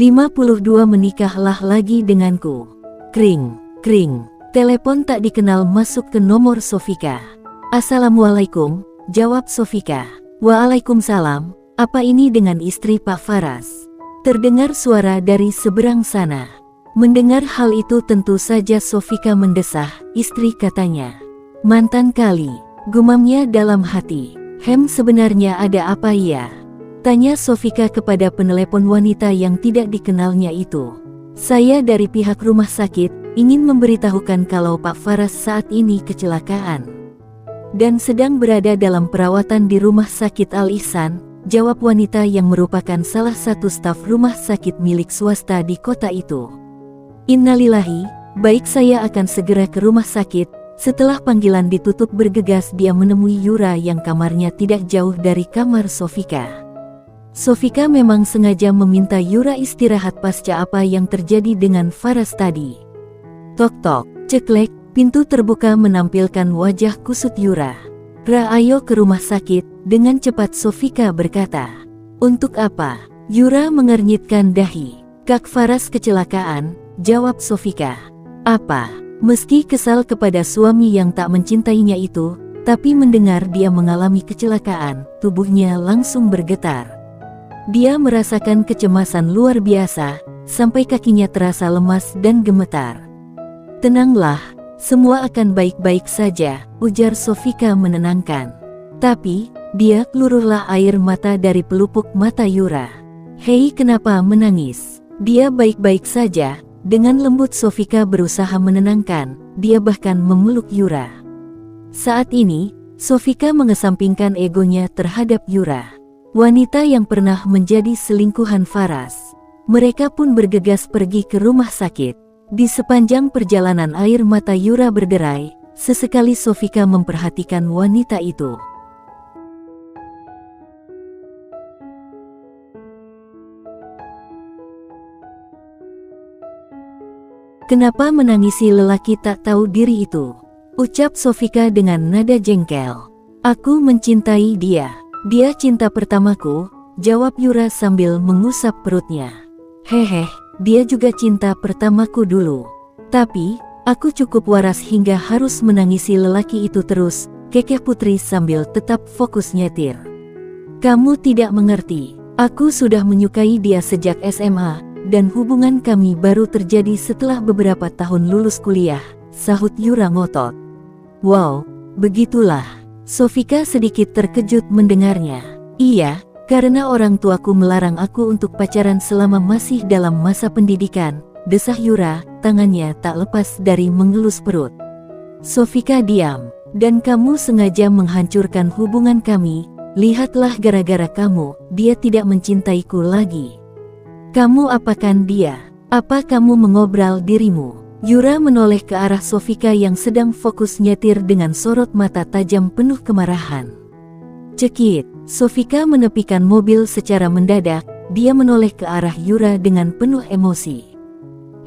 52 menikahlah lagi denganku. Kring, kring. Telepon tak dikenal masuk ke nomor Sofika. Assalamualaikum, jawab Sofika. Waalaikumsalam, apa ini dengan istri Pak Faras? Terdengar suara dari seberang sana. Mendengar hal itu tentu saja Sofika mendesah, istri katanya. Mantan kali, gumamnya dalam hati. Sebenarnya ada apa ya? Tanya Sofika kepada penelepon wanita yang tidak dikenalnya itu. Saya dari pihak rumah sakit, ingin memberitahukan kalau Pak Faras saat ini kecelakaan dan sedang berada dalam perawatan di Rumah Sakit Al Ihsan, jawab wanita yang merupakan salah satu staf rumah sakit milik swasta di kota itu. Innalillahi, baik, saya akan segera ke rumah sakit. Setelah panggilan ditutup bergegas dia menemui Yura yang kamarnya tidak jauh dari kamar Sofika. Sofika memang sengaja meminta Yura istirahat pasca apa yang terjadi dengan Faras tadi. Tok-tok, ceklek, pintu terbuka menampilkan wajah kusut Yura. Ayo ke rumah sakit, dengan cepat Sofika berkata. Untuk apa? Yura mengernyitkan dahi. Kak Faras kecelakaan, jawab Sofika. Apa? Meski kesal kepada suami yang tak mencintainya itu, tapi mendengar dia mengalami kecelakaan, tubuhnya langsung bergetar. Dia merasakan kecemasan luar biasa, sampai kakinya terasa lemas dan gemetar. Tenanglah, semua akan baik-baik saja, ujar Sofika menenangkan. Tapi, dia keluruhlah air mata dari pelupuk mata Yura. Hei, kenapa menangis? Dia baik-baik saja, dengan lembut Sofika berusaha menenangkan, dia bahkan memeluk Yura. Saat ini, Sofika mengesampingkan egonya terhadap Yura. Wanita yang pernah menjadi selingkuhan Faras. Mereka pun bergegas pergi ke rumah sakit. Di sepanjang perjalanan air mata Yura berderai, sesekali Sofika memperhatikan wanita itu. Kenapa menangisi lelaki tak tahu diri itu? Ucap Sofika dengan nada jengkel. Aku mencintai dia. Dia cinta pertamaku, jawab Yura sambil mengusap perutnya. Hehe, dia juga cinta pertamaku dulu. Tapi, aku cukup waras hingga harus menangisi lelaki itu terus, kekeh putri sambil tetap fokus nyetir. Kamu tidak mengerti, aku sudah menyukai dia sejak SMA, dan hubungan kami baru terjadi setelah beberapa tahun lulus kuliah, sahut Yura ngotot. Wow, begitulah. Sofika sedikit terkejut mendengarnya. Iya, karena orang tuaku melarang aku untuk pacaran selama masih dalam masa pendidikan, desah Yura, tangannya tak lepas dari mengelus perut. Sofika diam. Dan kamu sengaja menghancurkan hubungan kami, lihatlah gara-gara kamu, dia tidak mencintaiku lagi. Kamu apakan dia? Apa kamu mengobral dirimu? Yura menoleh ke arah Sofika yang sedang fokus nyetir dengan sorot mata tajam penuh kemarahan. Cekit, Sofika menepikan mobil secara mendadak, dia menoleh ke arah Yura dengan penuh emosi.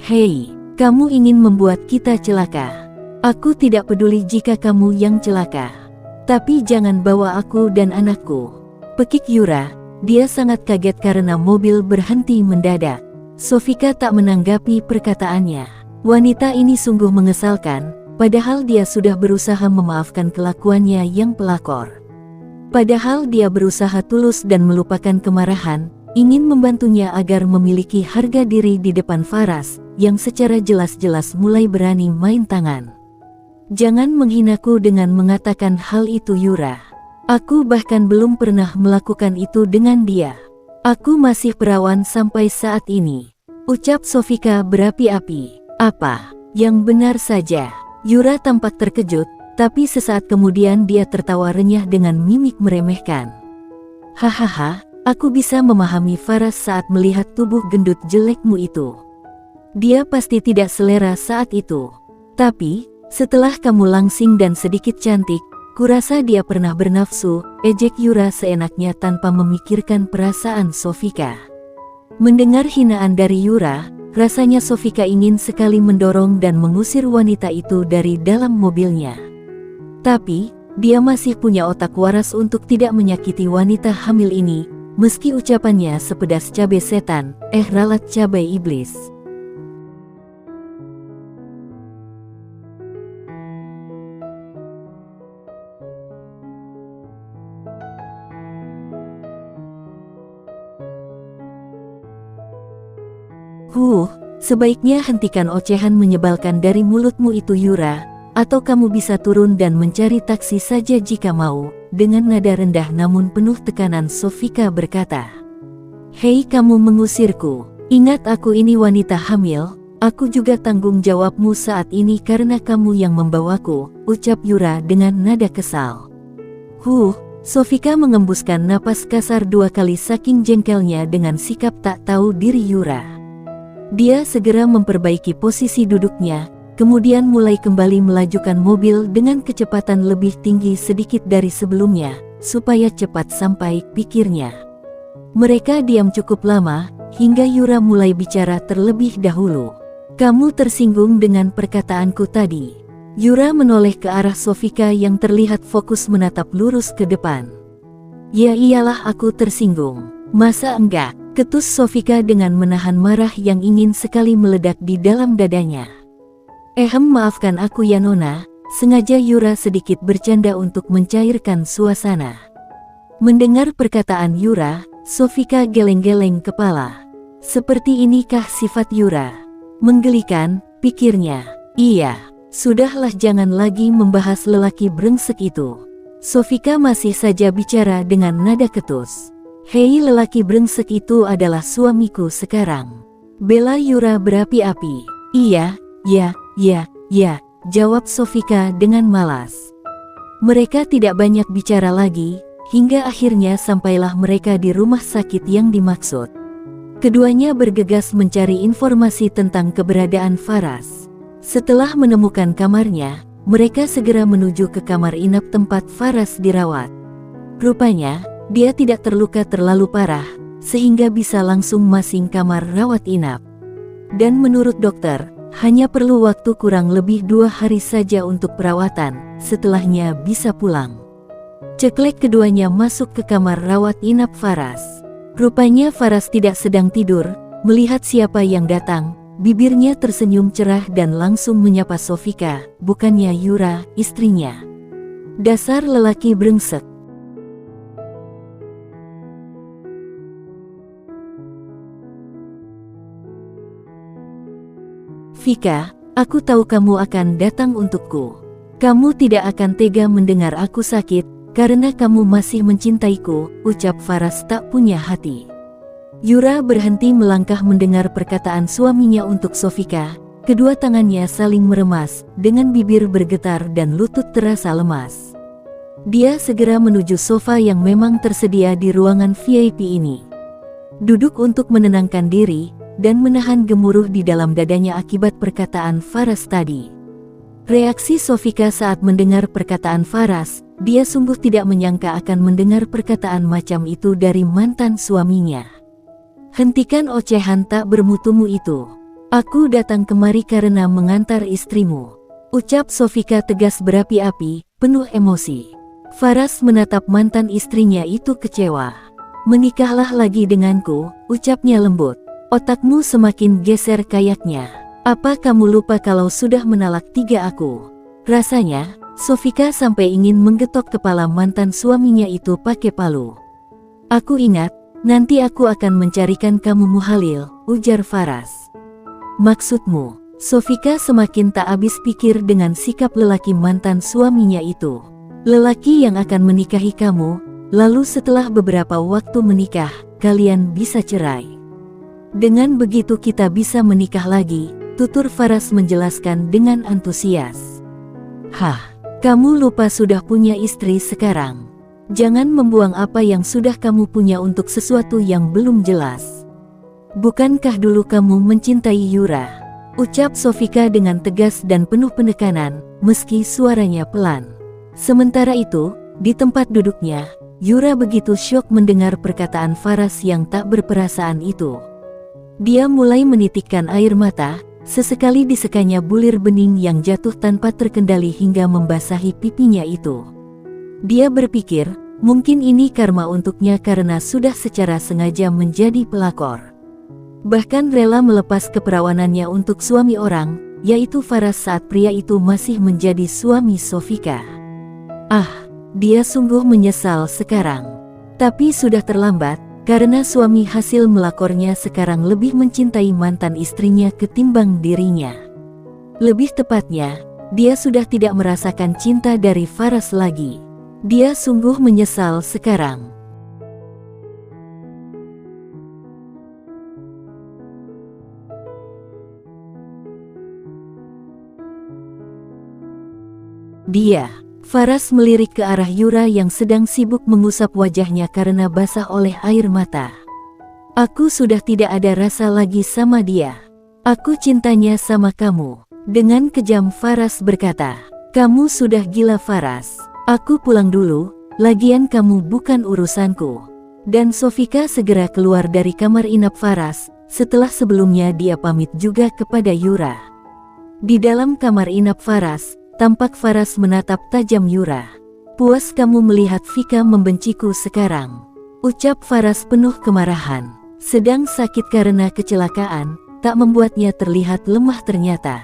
Hei, kamu ingin membuat kita celaka. Aku tidak peduli jika kamu yang celaka. Tapi jangan bawa aku dan anakku. Pekik Yura, dia sangat kaget karena mobil berhenti mendadak. Sofika tak menanggapi perkataannya. Wanita ini sungguh mengesalkan, padahal dia sudah berusaha memaafkan kelakuannya yang pelakor. Padahal dia berusaha tulus dan melupakan kemarahan, ingin membantunya agar memiliki harga diri di depan Faras, yang secara jelas-jelas mulai berani main tangan. Jangan menghinaku dengan mengatakan hal itu Yura. Aku bahkan belum pernah melakukan itu dengan dia. Aku masih perawan sampai saat ini, ucap Sofika berapi-api. Apa? Yang benar saja. Yura tampak terkejut, tapi sesaat kemudian dia tertawa renyah dengan mimik meremehkan. Hahaha, aku bisa memahami Faras saat melihat tubuh gendut jelekmu itu. Dia pasti tidak selera saat itu. Tapi, setelah kamu langsing dan sedikit cantik, kurasa dia pernah bernafsu, ejek Yura seenaknya tanpa memikirkan perasaan Sofika. Mendengar hinaan dari Yura, rasanya Sofika ingin sekali mendorong dan mengusir wanita itu dari dalam mobilnya. Tapi, dia masih punya otak waras untuk tidak menyakiti wanita hamil ini, meski ucapannya sepedas cabai setan, ralat cabai iblis. Sebaiknya hentikan ocehan menyebalkan dari mulutmu itu Yura, atau kamu bisa turun dan mencari taksi saja jika mau, dengan nada rendah namun penuh tekanan Sofika berkata. Hei kamu mengusirku, ingat aku ini wanita hamil, aku juga tanggung jawabmu saat ini karena kamu yang membawaku, ucap Yura dengan nada kesal. Sofika mengembuskan napas kasar 2 kali saking jengkelnya dengan sikap tak tahu diri Yura. Dia segera memperbaiki posisi duduknya, kemudian mulai kembali melajukan mobil dengan kecepatan lebih tinggi sedikit dari sebelumnya, supaya cepat sampai, pikirnya. Mereka diam cukup lama, hingga Yura mulai bicara terlebih dahulu. Kamu tersinggung dengan perkataanku tadi. Yura menoleh ke arah Sofika yang terlihat fokus menatap lurus ke depan. Ya iyalah aku tersinggung. Masa enggak? Ketus Sofika dengan menahan marah yang ingin sekali meledak di dalam dadanya. Maafkan aku ya Nona, sengaja Yura sedikit bercanda untuk mencairkan suasana. Mendengar perkataan Yura, Sofika geleng-geleng kepala. Seperti inikah sifat Yura? Menggelikan, pikirnya. Iya, sudahlah jangan lagi membahas lelaki brengsek itu. Sofika masih saja bicara dengan nada ketus. Hei lelaki brengsek itu adalah suamiku sekarang. Bela Yura berapi-api. Iya, ya, jawab Sofika dengan malas. Mereka tidak banyak bicara lagi, hingga akhirnya sampailah mereka di rumah sakit yang dimaksud. Keduanya bergegas mencari informasi tentang keberadaan Faras. Setelah menemukan kamarnya, mereka segera menuju ke kamar inap tempat Faras dirawat. Rupanya, dia tidak terluka terlalu parah, sehingga bisa langsung masing kamar rawat inap. Dan menurut dokter, hanya perlu waktu kurang lebih 2 hari saja untuk perawatan, setelahnya bisa pulang. Ceklek keduanya masuk ke kamar rawat inap Faras. Rupanya Faras tidak sedang tidur, melihat siapa yang datang, bibirnya tersenyum cerah dan langsung menyapa Sofika, bukannya Yura, istrinya. Dasar lelaki brengsek. Vika, aku tahu kamu akan datang untukku. Kamu tidak akan tega mendengar aku sakit, karena kamu masih mencintaiku, ucap Faras tak punya hati. Yura berhenti melangkah mendengar perkataan suaminya untuk Sofika, kedua tangannya saling meremas, dengan bibir bergetar dan lutut terasa lemas. Dia segera menuju sofa yang memang tersedia di ruangan VIP ini. Duduk untuk menenangkan diri, dan menahan gemuruh di dalam dadanya akibat perkataan Faras tadi. Reaksi Sofika saat mendengar perkataan Faras, dia sungguh tidak menyangka akan mendengar perkataan macam itu dari mantan suaminya. Hentikan ocehan tak bermutumu itu. Aku datang kemari karena mengantar istrimu, ucap Sofika tegas berapi-api, penuh emosi. Faras menatap mantan istrinya itu kecewa. Menikahlah lagi denganku, ucapnya lembut. Otakmu semakin geser kayaknya. Apa kamu lupa kalau sudah menalak 3 aku? Rasanya, Sofika sampai ingin menggetok kepala mantan suaminya itu pakai palu. Aku ingat, nanti aku akan mencarikan kamu Muhalil, ujar Faras. Maksudmu? Sofika semakin tak habis pikir dengan sikap lelaki mantan suaminya itu. Lelaki yang akan menikahi kamu, lalu setelah beberapa waktu menikah, kalian bisa cerai. Dengan begitu kita bisa menikah lagi, tutur Faras menjelaskan dengan antusias. Hah, kamu lupa sudah punya istri sekarang. Jangan membuang apa yang sudah kamu punya untuk sesuatu yang belum jelas. Bukankah dulu kamu mencintai Yura? Ucap Sofika dengan tegas dan penuh penekanan, meski suaranya pelan. Sementara itu, di tempat duduknya, Yura begitu syok mendengar perkataan Faras yang tak berperasaan itu. Dia mulai menitikkan air mata, sesekali disekanya bulir bening yang jatuh tanpa terkendali hingga membasahi pipinya itu. Dia berpikir, Mungkin ini karma untuknya karena sudah secara sengaja menjadi pelakor. Bahkan rela melepas keperawanannya untuk suami orang, yaitu Faras saat pria itu masih menjadi suami Sofika. Dia sungguh menyesal sekarang. Tapi sudah terlambat, karena suami hasil melakornya sekarang lebih mencintai mantan istrinya ketimbang dirinya. Lebih tepatnya, dia sudah tidak merasakan cinta dari Faras lagi. Dia sungguh menyesal sekarang. Faras melirik ke arah Yura yang sedang sibuk mengusap wajahnya karena basah oleh air mata. Aku sudah tidak ada rasa lagi sama dia. Aku cintanya sama kamu. Dengan kejam Faras berkata, kamu sudah gila Faras. Aku pulang dulu, lagian kamu bukan urusanku. Dan Sofika segera keluar dari kamar inap Faras, setelah sebelumnya dia pamit juga kepada Yura. Di dalam kamar inap Faras, tampak Faras menatap tajam Yura. Puas kamu melihat Vika membenciku sekarang, ucap Faras penuh kemarahan. Sedang sakit karena kecelakaan, tak membuatnya terlihat lemah ternyata.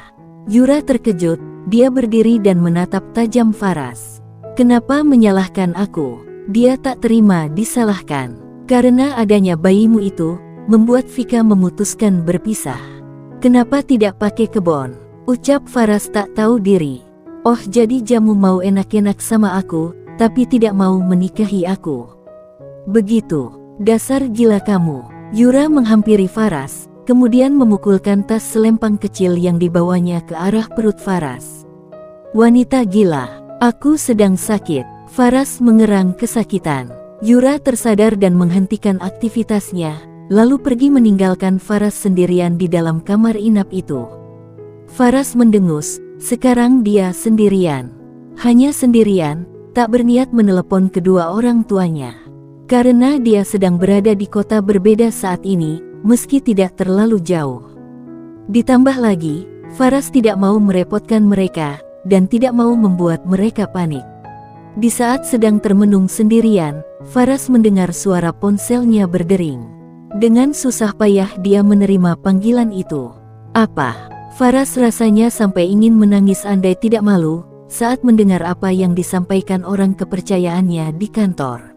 Yura terkejut, dia berdiri dan menatap tajam Faras. Kenapa menyalahkan aku? Dia tak terima disalahkan. Karena adanya bayimu itu, membuat Vika memutuskan berpisah. Kenapa tidak pakai kebon? Ucap Faras tak tahu diri. Oh jadi jamu mau enak-enak sama aku, tapi tidak mau menikahi aku. Begitu, dasar gila kamu. Yura menghampiri Faras, kemudian memukulkan tas selempang kecil yang dibawanya ke arah perut Faras. Wanita gila, aku sedang sakit. Faras mengerang kesakitan. Yura tersadar dan menghentikan aktivitasnya, lalu pergi meninggalkan Faras sendirian di dalam kamar inap itu. Faras mendengus. Sekarang dia sendirian. Hanya sendirian, tak berniat menelepon kedua orang tuanya. Karena dia sedang berada di kota berbeda saat ini, meski tidak terlalu jauh. Ditambah lagi, Faras tidak mau merepotkan mereka, dan tidak mau membuat mereka panik. Di saat sedang termenung sendirian, Faras mendengar suara ponselnya berdering. Dengan susah payah dia menerima panggilan itu. Apa? Faras rasanya sampai ingin menangis andai tidak malu, saat mendengar apa yang disampaikan orang kepercayaannya di kantor.